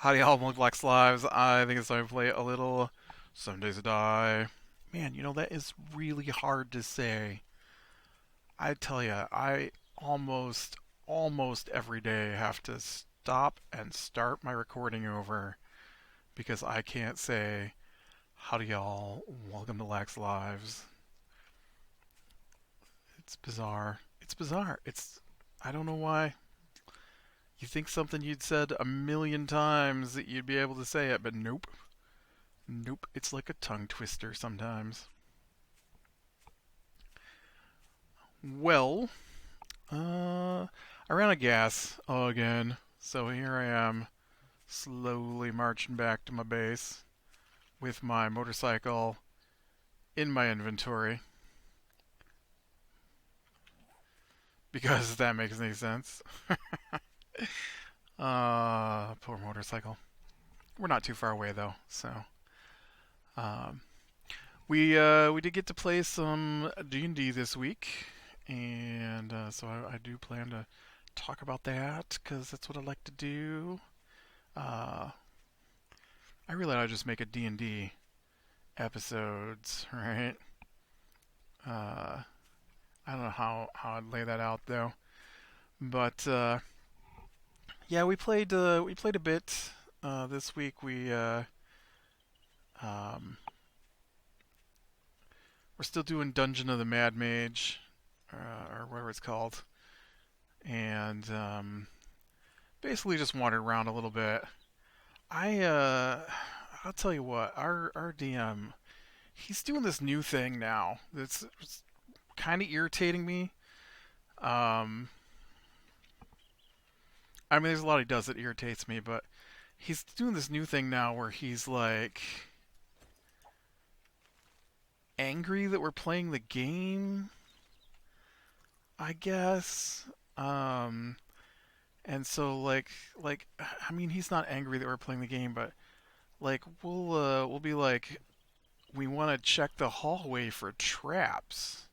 Howdy, all Black's Lives. I think it's time to play a little Some Days to Die. Man, that is really hard to say. I tell you, I almost every day have to stop and start my recording over because I can't say, howdy, y'all. Welcome to Lax Lives. It's bizarre. It's bizarre. I don't know why. You think something you'd said a million times that you'd be able to say it, but nope. Nope, it's like a tongue twister sometimes. Well, I ran out of gas again, so here I am, slowly marching back to my base with my motorcycle in my inventory, because that makes any sense. Poor motorcycle. We're not too far away though, so um, we did get to play some D&D this week, and so I do plan to talk about that because that's what I like to do. Uh, I really ought to just make a D&D episodes, right? Uh, I don't know how I'd lay that out though, but yeah, we played a bit this week. Um, we're still doing Dungeon of the Mad Mage, or whatever it's called, and basically just wandered around a little bit. I I'll tell you what, our DM, he's doing this new thing now that's kind of irritating me. Um, I mean, there's a lot he does that irritates me, but he's doing this new thing now where he's like angry that we're playing the game, I guess. Um, and so like I mean, he's not angry that we're playing the game, but like we'll be like we want to check the hallway for traps.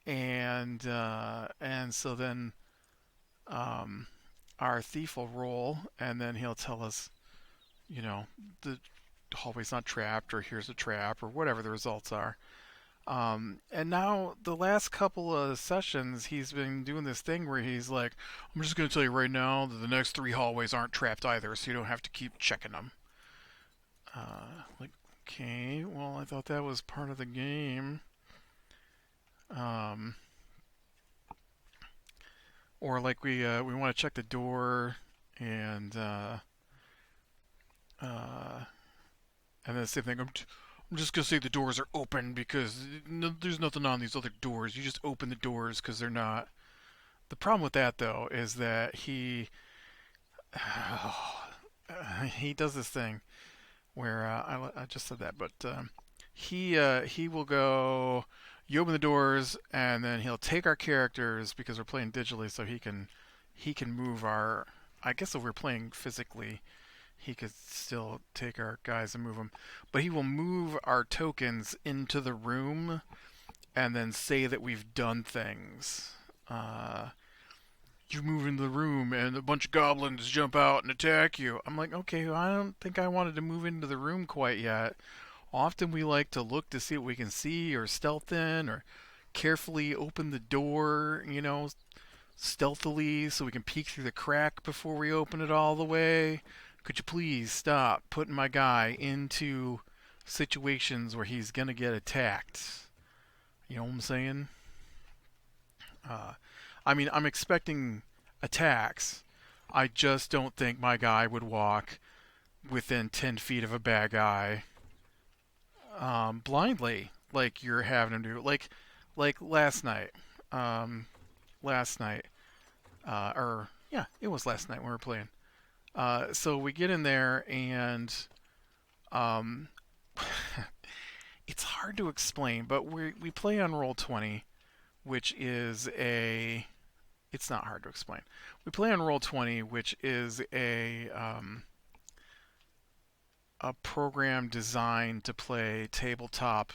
And so then um our thief will roll, and then he'll tell us, you know, the hallway's not trapped, or here's a trap, or whatever the results are. And now the last couple of sessions, he's been doing this thing where he's like, "I'm just gonna tell you right now that the next three hallways aren't trapped either, so you don't have to keep checking them." Like, okay, well, I thought that was part of the game. Um, or like we want to check the door, and uh, and then the same thing. I'm just gonna say the doors are open because there's nothing on these other doors. You just open the doors because they're not. The problem with that though is that he does this thing where I just said that, but he will go. You open the doors, and then he'll take our characters because we're playing digitally, so he can move our. I guess if we're playing physically, he could still take our guys and move them, but he will move our tokens into the room and then say that we've done things. Uh, you move into the room and a bunch of goblins jump out and attack you. I'm like, okay, well, I don't think I wanted to move into the room quite yet. Often we like to look to see what we can see, or stealth in, or carefully open the door, stealthily so we can peek through the crack before we open it all the way. Could you please stop putting my guy into situations where he's gonna get attacked? You know what I'm saying? Uh, I mean, I'm expecting attacks. I just don't think my guy would walk within 10 feet of a bad guy blindly, like you're having him do. Like last night. Um, last night. Or, yeah, it was last night when we were playing. So we get in there, and um, it's hard to explain, but we play on roll 20, which is a. It's not hard to explain. We play on roll 20, which is a program designed to play tabletop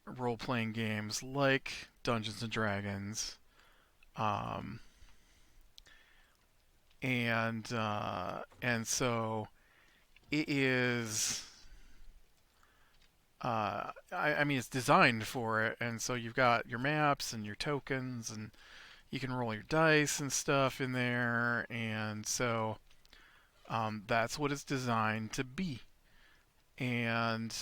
role playing games like Dungeons and Dragons, um, and so it is. I mean, it's designed for it, and so you've got your maps and your tokens, and you can roll your dice and stuff in there, and so that's what it's designed to be. And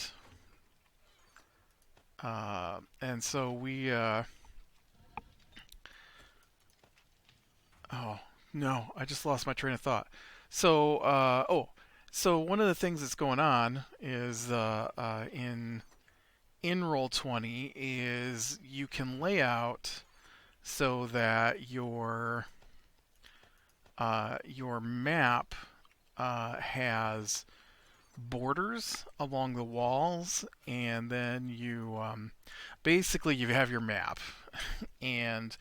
and so we oh no, I just lost my train of thought. So so one of the things that's going on is in Roll20 is you can lay out so that your map has borders along the walls, and then you basically you have your map, and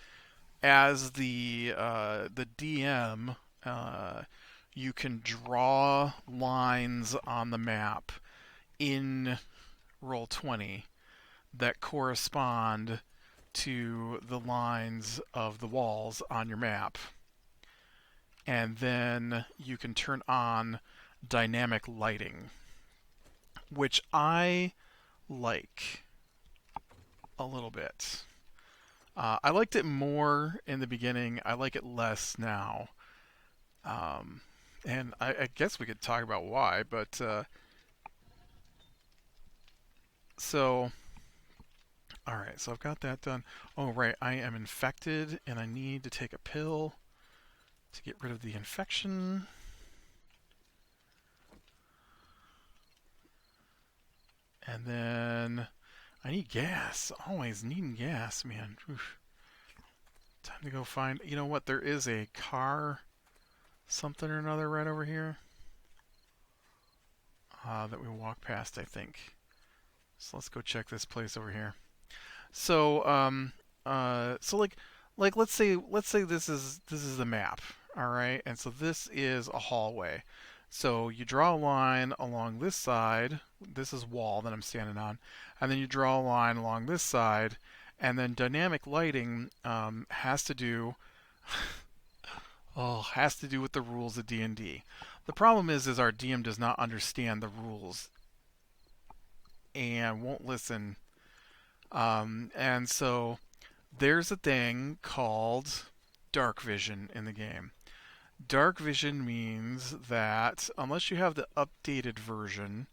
as the DM, you can draw lines on the map in Roll20 that correspond to the lines of the walls on your map. And then you can turn on dynamic lighting, which I like a little bit. I liked it more in the beginning. I like it less now. Um, and I guess we could talk about why, but so all right, so I've got that done. Oh, right, I am infected and I need to take a pill to get rid of the infection. And then I need gas. Always needing gas, man. Oof. Time to go find. You know what? There is a car, something or another, right over here that we walk past, I think. So let's go check this place over here. So so like let's say this is the map, all right, and so this is a hallway. So you draw a line along this side. This is wall that I'm standing on, and then you draw a line along this side, and then dynamic lighting has to do has to do with the rules of D&D. The problem is our DM does not understand the rules and won't listen. And so there's a thing called dark vision in the game. Dark vision means that unless you have the updated version,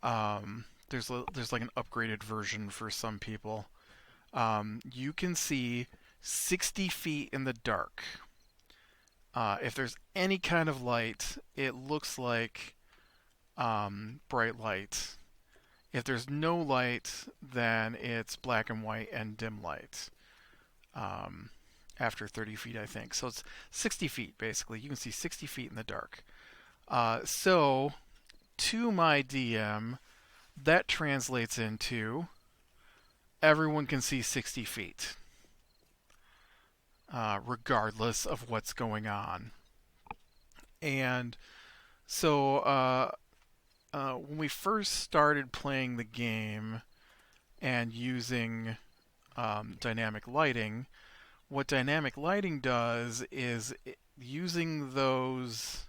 there's like an upgraded version for some people. You can see 60 feet in the dark. If there's any kind of light, it looks like bright light. If there's no light, then it's black and white and dim light. After 30 feet, I think. So it's 60 feet, basically. You can see 60 feet in the dark. So, to my DM, that translates into everyone can see 60 feet, regardless of what's going on. And so, when we first started playing the game and using dynamic lighting, what dynamic lighting does is using those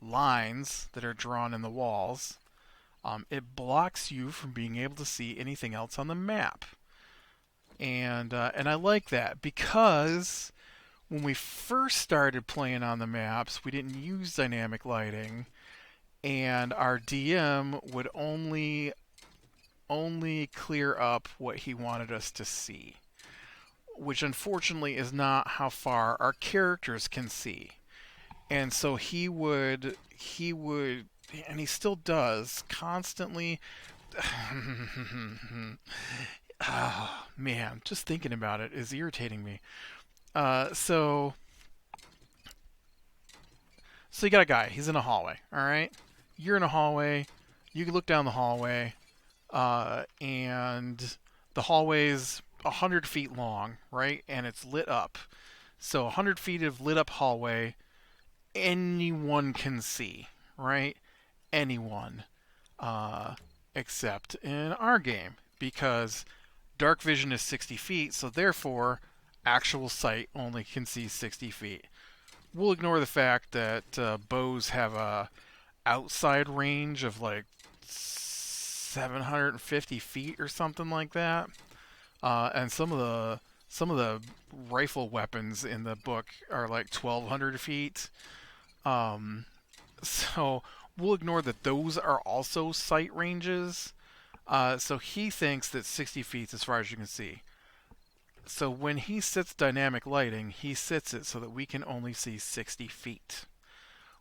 lines that are drawn in the walls, it blocks you from being able to see anything else on the map. And I like that because when we first started playing on the maps, we didn't use dynamic lighting, and our DM would only clear up what he wanted us to see, which unfortunately is not how far our characters can see. And so he would, and he still does, constantly. Oh, man, just thinking about it is irritating me. So you got a guy. He's in a hallway. All right, you're in a hallway. You can look down the hallway, and the hallway's 100 feet long, right? And it's lit up. So 100 feet of lit up hallway, anyone can see, right? Anyone, except in our game, because dark vision is 60 feet. So therefore, actual sight only can see 60 feet. We'll ignore the fact that bows have a outside range of like 750 feet or something like that. And some of the rifle weapons in the book are like 1,200 feet. Um, so we'll ignore that those are also sight ranges. So he thinks that 60 feet is as far as you can see. So when he sets dynamic lighting, he sets it so that we can only see 60 feet,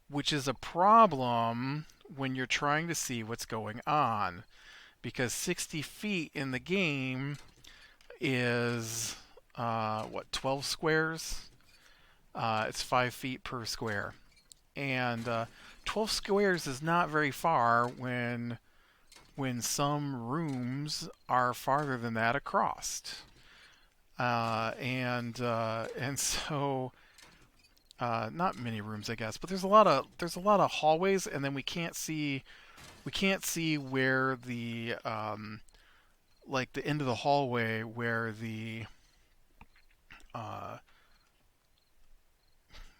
which is a problem when you're trying to see what's going on, because 60 feet in the game is, 12 squares? It's 5 feet per square. And 12 squares is not very far when some rooms are farther than that across. And so not many rooms, I guess, but there's a lot of hallways, and then we can't see where the like the end of the hallway where the uh,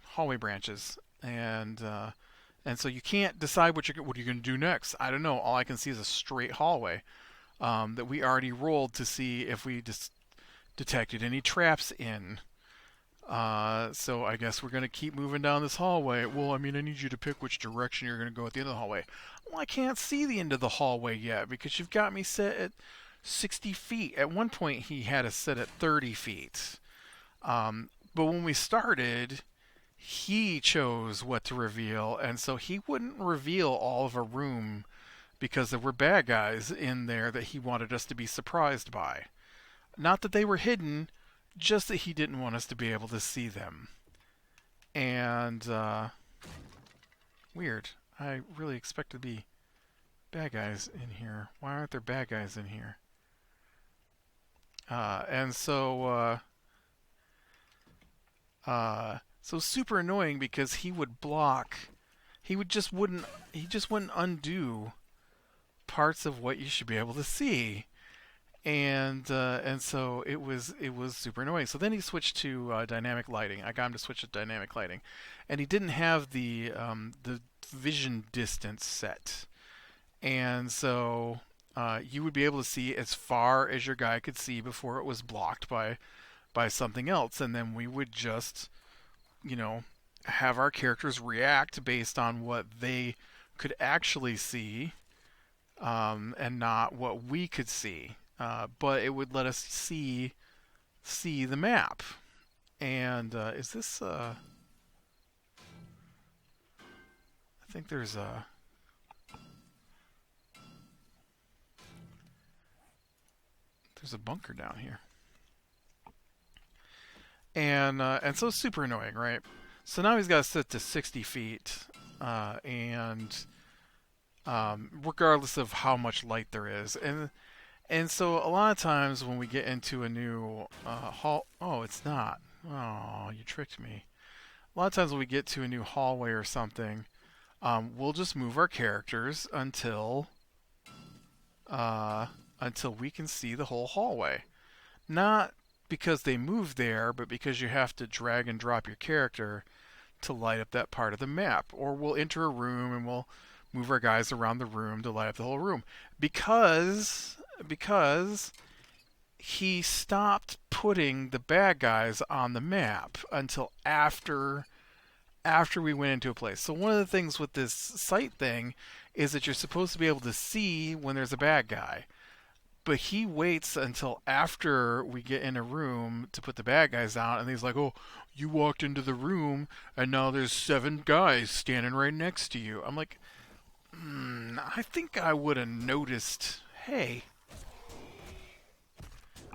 hallway branches, and so you can't decide what you're going to do next. I don't know. All I can see is a straight hallway that we already rolled to see if we just detected any traps in. So I guess we're going to keep moving down this hallway. Well, I mean, I need you to pick which direction you're going to go at the end of the hallway. Well, I can't see the end of the hallway yet because you've got me set at 60 feet. At one point, he had us set at 30 feet. But when we started, he chose what to reveal, and so he wouldn't reveal all of a room because there were bad guys in there that he wanted us to be surprised by. Not that they were hidden, just that he didn't want us to be able to see them. And, weird. I really expect to be bad guys in here. Why aren't there bad guys in here? And so super annoying because he would block. He just wouldn't undo parts of what you should be able to see. And so it was super annoying. So then he switched to dynamic lighting. I got him to switch to dynamic lighting, and he didn't have the vision distance set, and so you would be able to see as far as your guy could see before it was blocked by something else, and then we would just have our characters react based on what they could actually see, and not what we could see. But it would let us see the map. And is this? I think there's a bunker down here, and so it's super annoying, right? So now he's got to set to 60 feet, and regardless of how much light there is, and so a lot of times when we get into a new hall, oh, it's not. Oh, you tricked me. A lot of times when we get to a new hallway or something, we'll just move our characters uh, until we can see the whole hallway. Not because they move there, but because you have to drag and drop your character to light up that part of the map. Or we'll enter a room and we'll move our guys around the room to light up the whole room. Because he stopped putting the bad guys on the map until after we went into a place. So one of the things with this sight thing is that you're supposed to be able to see when there's a bad guy. But he waits until after we get in a room to put the bad guys out, and he's like, "Oh, you walked into the room, and now there's 7 guys standing right next to you." I'm like, I think I would have noticed. Hey,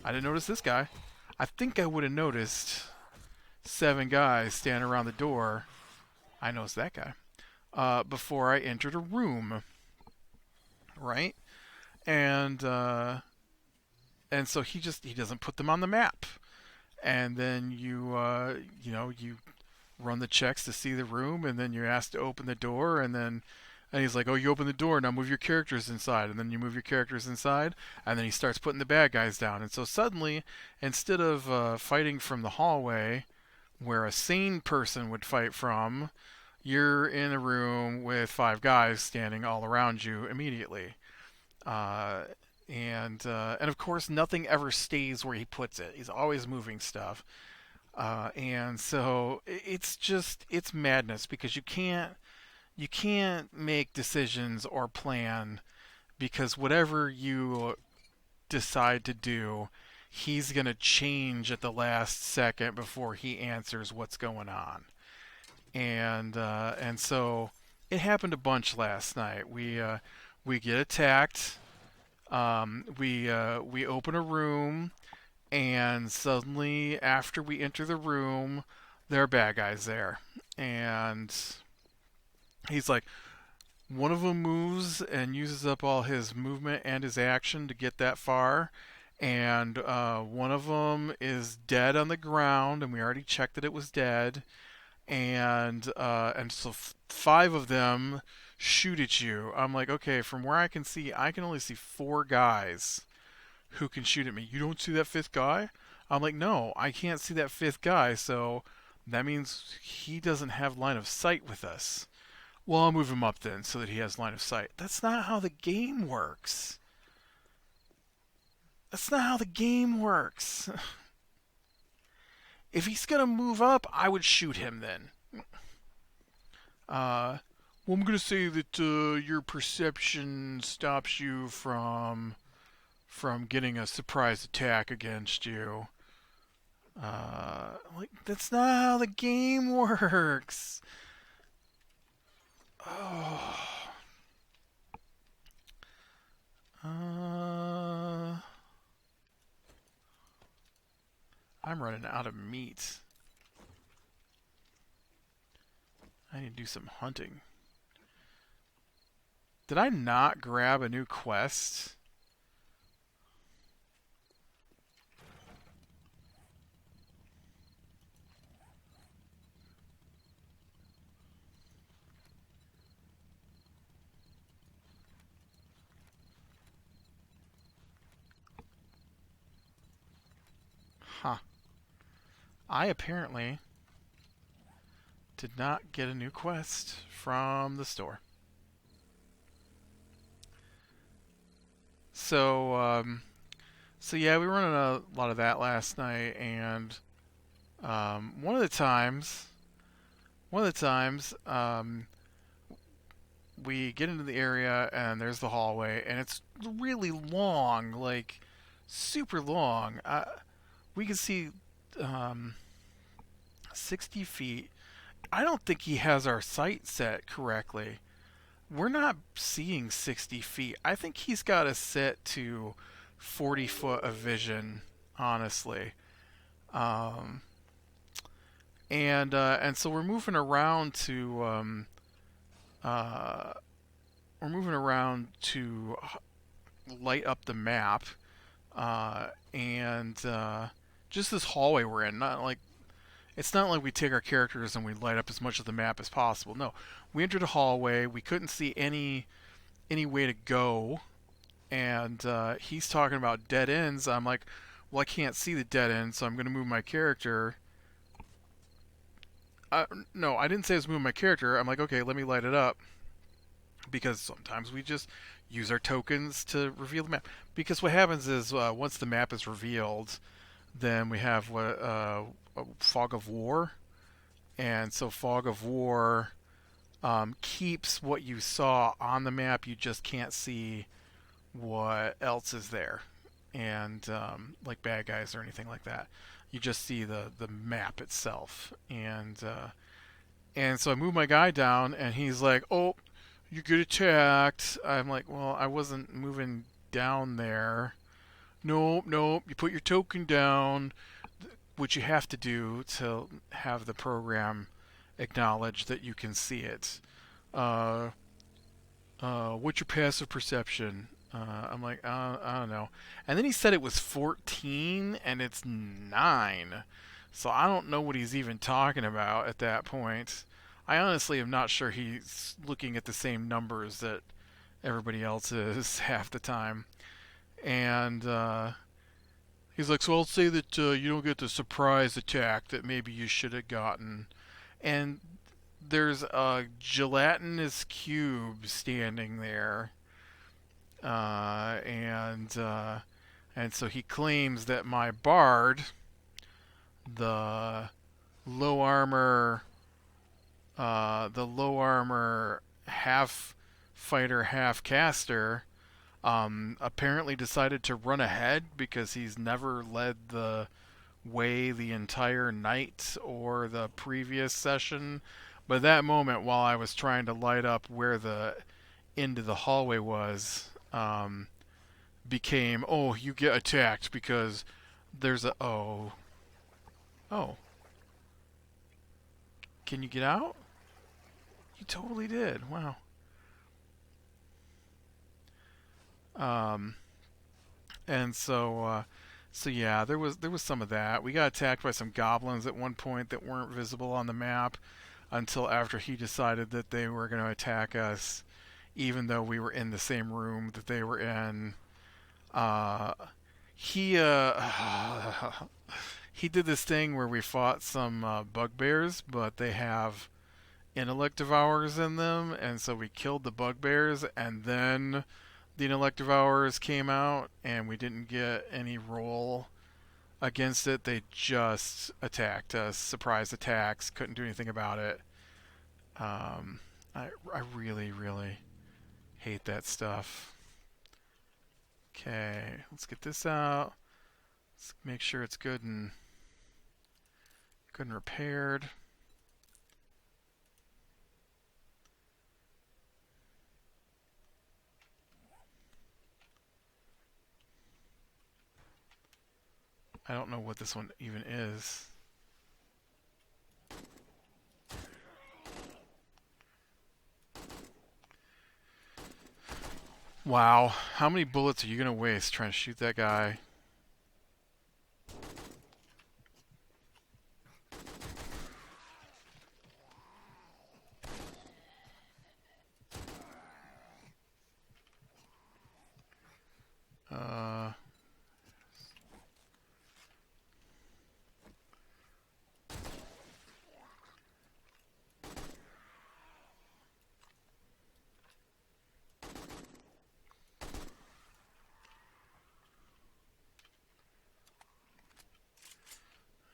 I didn't notice this guy. I think I would have noticed 7 guys standing around the door. I noticed that guy before I entered a room, right? And and so he doesn't put them on the map, and then you run the checks to see the room, and then you're asked to open the door, and then And he's like, "Oh, you open the door, now move your characters inside." And then you move your characters inside, and then he starts putting the bad guys down. And so suddenly, instead of fighting from the hallway where a sane person would fight from, you're in a room with five guys standing all around you immediately. Uh, and of course, nothing ever stays where he puts it. He's always moving stuff. And so it's madness because you can't make decisions or plan because whatever you decide to do, he's going to change at the last second before he answers what's going on. And so it happened a bunch last night. We get attacked. We open a room, and suddenly after we enter the room, there are bad guys there, and he's like, one of them moves and uses up all his movement and his action to get that far. And one of them is dead on the ground, and we already checked that it was dead. And so five of them shoot at you. I'm like, okay, from where I can see, I can only see four guys who can shoot at me. You don't see that fifth guy? I'm like, no, I can't see that fifth guy. So that means he doesn't have line of sight with us. Well, I'll move him up then so that he has line of sight. That's not how the game works. That's not how the game works. If he's going to move up, I would shoot him then. Well, I'm going to say that your perception stops you from getting a surprise attack against you. Like, that's not how the game works. Oh. I'm running out of meat. I need to do some hunting. Did I not grab a new quest? Huh. I apparently did not get a new quest from the store. So yeah, we were running a lot of that last night, and one of the times, we get into the area and there's the hallway, and it's really long, like super long. We can see um, 60 feet. I don't think he has our sight set correctly. We're not seeing 60 feet. I think he's got us set to 40 foot of vision, honestly. Um, and so uh, we're moving around to light up the map, and just this hallway we're in. Not like It's not like we take our characters and we light up as much of the map as possible. No, we entered a hallway. We couldn't see any way to go, and he's talking about dead ends. I'm like, well, I can't see the dead end, so I'm going to move my character. No, I didn't say I was moving my character. I'm like, okay, let me light it up, because sometimes we just use our tokens to reveal the map. Because what happens is once the map is revealed, then we have a fog of war, and so fog of war keeps what you saw on the map. You just can't see what else is there, and like bad guys or anything like that. You just see the map itself, and so I move my guy down, and he's like, "Oh, you get attacked." I'm like, "Well, I wasn't moving down there." Nope, nope. You put your token down, which you have to do to have the program acknowledge that you can see it. Uh, what's your passive perception? I'm like, I don't know. And then he said it was 14 and it's 9. So I don't know what he's even talking about at that point. I honestly am not sure he's looking at the same numbers that everybody else is half the time. And he's like, so I'll say that you don't get the surprise attack that maybe you should have gotten. And there's a gelatinous cube standing there, uh, and uh, and so he claims that my bard, the low armor, half fighter, half caster, apparently decided to run ahead because he's never led the way the entire night or the previous session. But that moment, while I was trying to light up where the end of the hallway was, became, oh, you get attacked because there's a, oh, can you get out? You totally did. Wow. Um, and so yeah, there was some of that. We got attacked by some goblins at one point that weren't visible on the map until after he decided that they were going to attack us, even though we were in the same room that they were in. Uh, he he did this thing where we fought some bugbears, but they have intellect devours in them, and so we killed the bugbears, and then the intellect devours came out, and we didn't get any roll against it. They just attacked us, surprise attacks, couldn't do anything about it. Um, I really, really hate that stuff. Okay, let's get this out. Let's make sure it's good and repaired. I don't know what this one even is. Wow, how many bullets are you gonna waste trying to shoot that guy? Uh,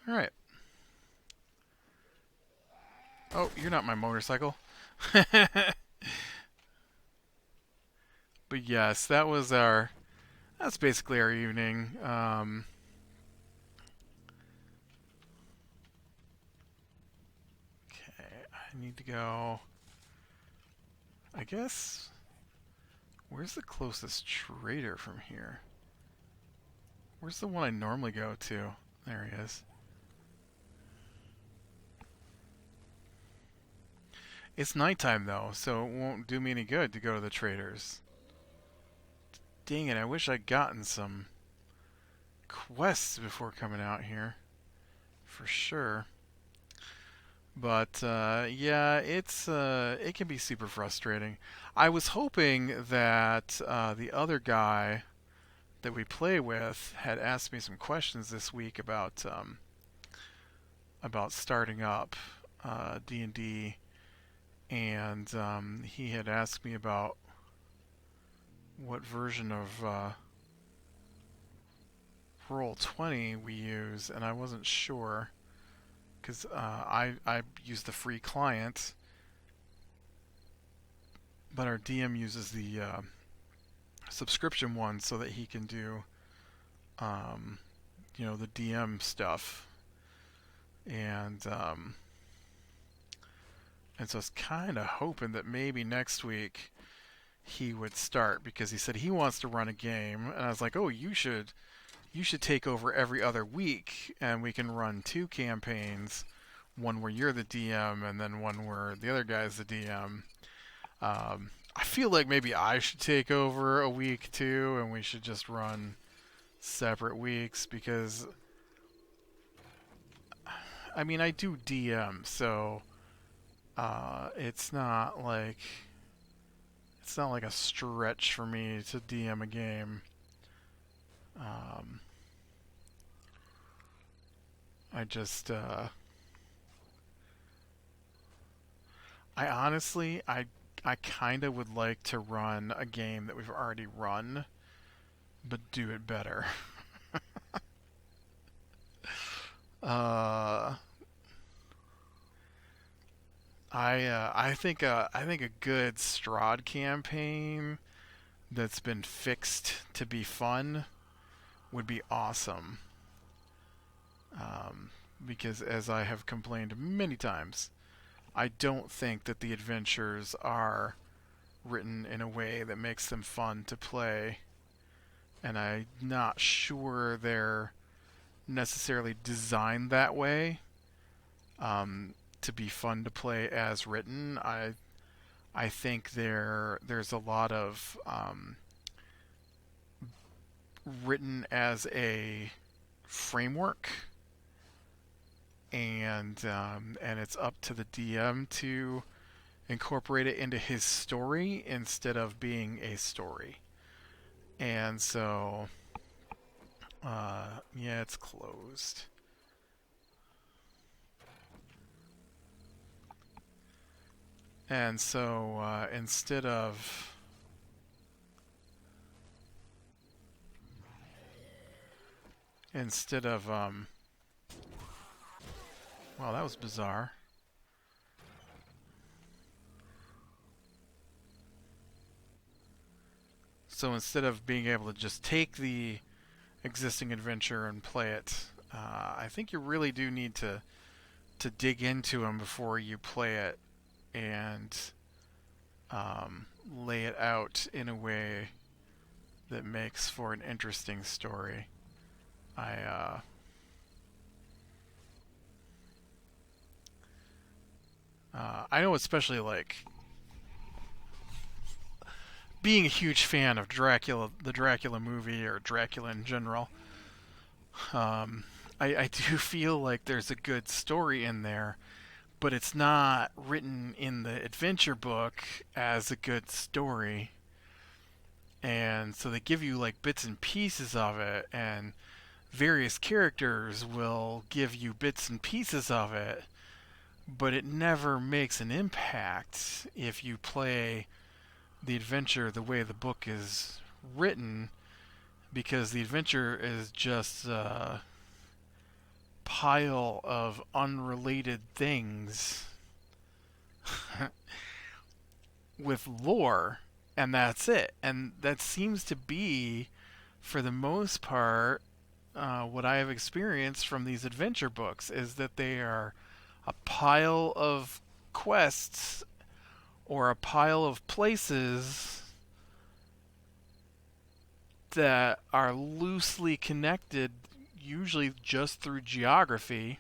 all right. Oh, you're not my motorcycle. But yes, that's basically our evening. Okay, I need to go. I guess. Where's the closest trader from here? Where's the one I normally go to? There he is. It's nighttime though, so it won't do me any good to go to the traders. Dang it, I wish I'd gotten some quests before coming out here. For sure. But yeah, it can be super frustrating. I was hoping that the other guy that we play with had asked me some questions this week about starting up D&D, and he had asked me about what version of Roll20 we use, and I wasn't sure because I use the free client, but our DM uses the subscription one so that he can do um, the DM stuff, and and so I was kind of hoping that maybe next week he would start because he said he wants to run a game, and I was like, oh, you should take over every other week, and we can run two campaigns, one where you're the DM, and then one where the other guy's the DM. I feel like maybe I should take over a week too, and we should just run separate weeks because, I mean, I do DM, so It's not like a stretch for me to DM a game. Um, I just I honestly I kind of would like to run a game that we've already run, but do it better. Uh, I think a good Strahd campaign that's been fixed to be fun would be awesome. Um, because as I have complained many times, I don't think that the adventures are written in a way that makes them fun to play, and I'm not sure they're necessarily designed that way to be fun to play as written. I think there's a lot of written as a framework, and it's up to the DM to incorporate it into his story instead of being a story. And so, yeah, it's closed. And so instead of well, that was bizarre. So instead of being able to just take the existing adventure and play it, I think you really do need to dig into them before you play it and lay it out in a way that makes for an interesting story. I I know, especially like being a huge fan of Dracula, the Dracula movie, or Dracula in general. Um, I do feel like there's a good story in there, but it's not written in the adventure book as a good story. And so they give you like bits and pieces of it, and various characters will give you bits and pieces of it, but it never makes an impact if you play the adventure the way the book is written, because the adventure is just a pile of unrelated things with lore, and that's it. And that seems to be, for the most part, what I have experienced from these adventure books is that they are a pile of quests or a pile of places that are loosely connected, usually just through geography,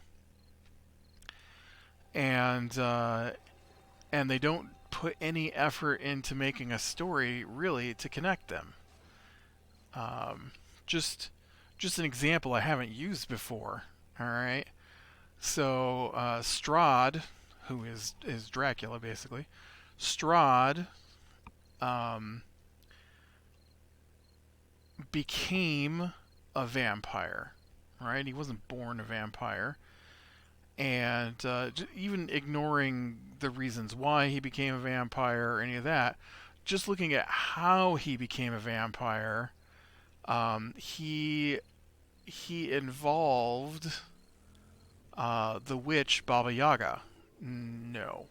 and they don't put any effort into making a story really to connect them. Um, just just an example I haven't used before. All right, so Strahd, who is Dracula basically, Strahd um, became a vampire. Right, he wasn't born a vampire, and even ignoring the reasons why he became a vampire or any of that, just looking at how he became a vampire, he involved the witch Baba Yaga. No,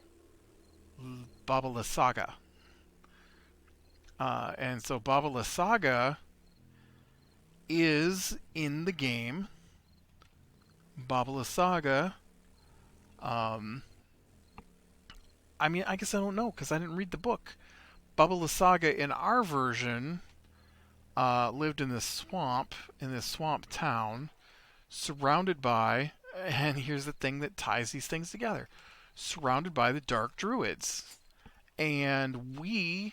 Baba Lysaga. And so Baba Lysaga is in the game. Baba Lysaga. Um, I mean, I guess I don't know because I didn't read the book. Baba Lysaga in our version lived in this swamp town, surrounded by, and here's the thing that ties these things together, surrounded by the Dark Druids. And when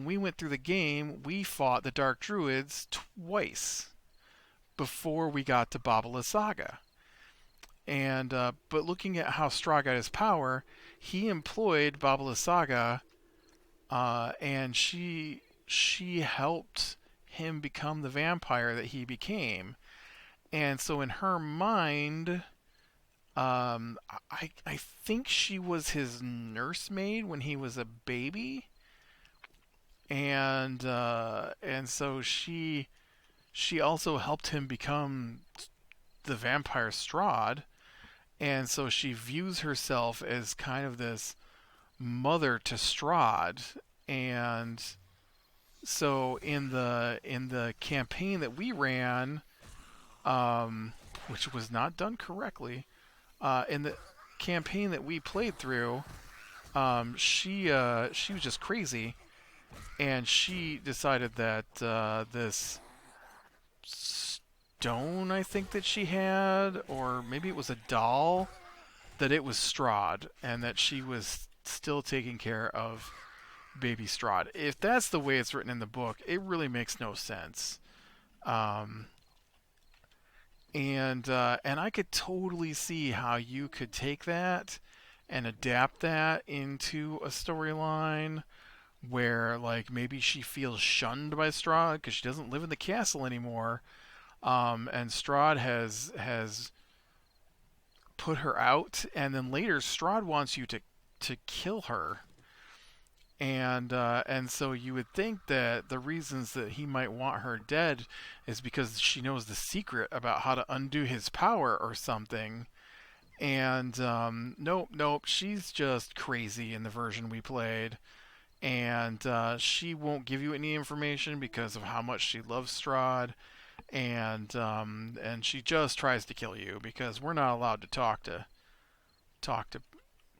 we went through the game, we fought the Dark Druids twice before we got to Babala Saga. And but looking at how Straw got his power, he employed Baba Lysaga, and she helped him become the vampire that he became. And so in her mind, I think she was his nursemaid when he was a baby, and so she also helped him become the vampire Strahd, and so she views herself as kind of this mother to Strahd, and so in the campaign that we ran, which was not done correctly, in the campaign that we played through, she was just crazy, and she decided that this stone, I think that she had, or maybe it was a doll, that it was Strahd, and that she was still taking care of baby Strahd. If that's the way it's written in the book, it really makes no sense. Um, and I could totally see how you could take that and adapt that into a storyline where, like, maybe she feels shunned by Strahd because she doesn't live in the castle anymore, and Strahd has put her out, and then later Strahd wants you to kill her, and so you would think that the reasons that he might want her dead is because she knows the secret about how to undo his power or something. And nope, nope, she's just crazy in the version we played, and she won't give you any information because of how much she loves Strahd, and she just tries to kill you because we're not allowed to talk to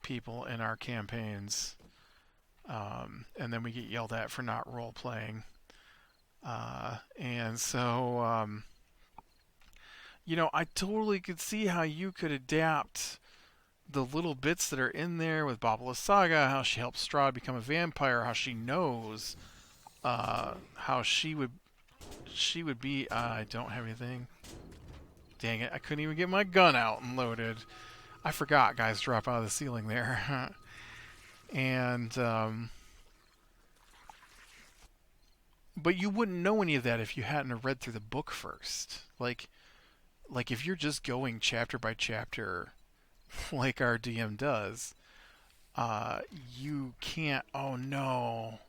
people in our campaigns, and then we get yelled at for not role playing. And so, I totally could see how you could adapt the little bits that are in there with Babala Saga, how she helps Strahd become a vampire, how she knows how she would be. I don't have anything. Dang it! I couldn't even get my gun out and loaded. I forgot, guys drop out of the ceiling there, and but you wouldn't know any of that if you hadn't read through the book first. Like if you're just going chapter by chapter, like our DM does, you can't. Oh no!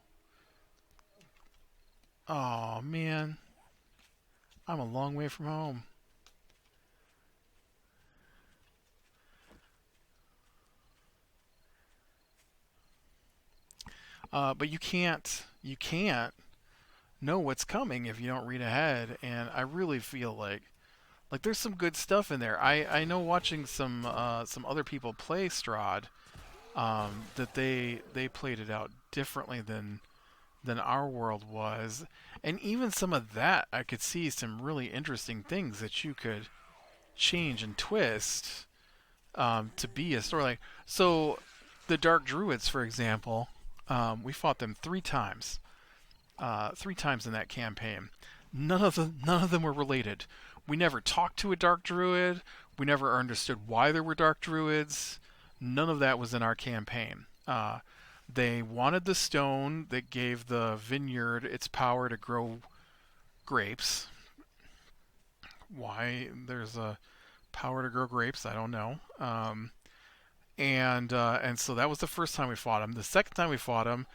Oh man, I'm a long way from home. But you can't know what's coming if you don't read ahead. And I really feel like there's some good stuff in there. I know watching some other people play Strahd, that they played it out differently than our world was, and even some of that I could see some really interesting things that you could change and twist, to be a story. Like, so the Dark Druids, for example, we fought them three times in that campaign. None of them were related. We never talked to a Dark Druid. We never understood why there were Dark Druids. None of that was in our campaign. They wanted the stone that gave the vineyard its power to grow grapes. Why there's a power to grow grapes, I don't know. And so that was the first time we fought them. The second time we fought them,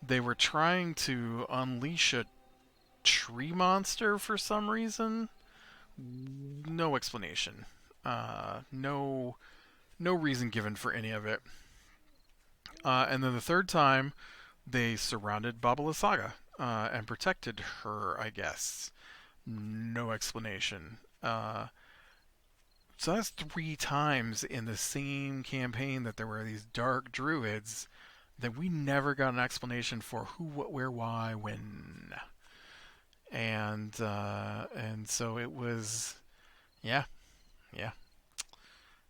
they were trying to unleash a tree monster for some reason. No explanation. No reason given for any of it. And then the third time, they surrounded Baba Lysaga, and protected her, I guess. No explanation. So that's three times in the same campaign that there were these dark druids that we never got an explanation for who, what, where, why, when, and so it was, yeah, yeah,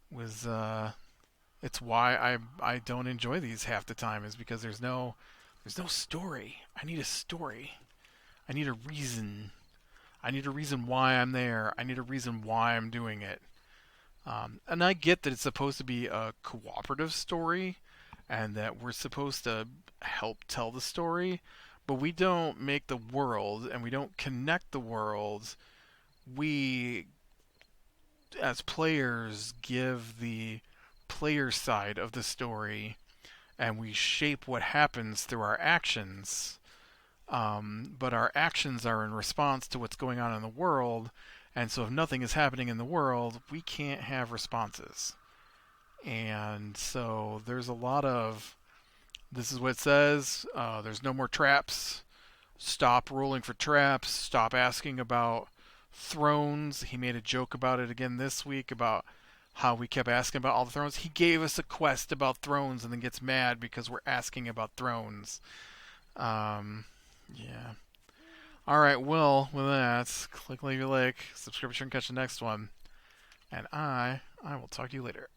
was it's why I don't enjoy these half the time, is because there's no story. I need a story. I need a reason. I need a reason why I'm there. I need a reason why I'm doing it. And I get that it's supposed to be a cooperative story and that we're supposed to help tell the story, but we don't make the world and we don't connect the world. We, as players, give the player side of the story and we shape what happens through our actions. But our actions are in response to what's going on in the world, and so if nothing is happening in the world, we can't have responses. And so there's a lot of this is what it says. There's no more traps. Stop rolling for traps. Stop asking about thrones. He made a joke about it again this week about how we kept asking about all the thrones. He gave us a quest about thrones and then gets mad because we're asking about thrones. Um, yeah. All right. Well, with that, click, leave your like, subscribe, and catch the next one. And I will talk to you later.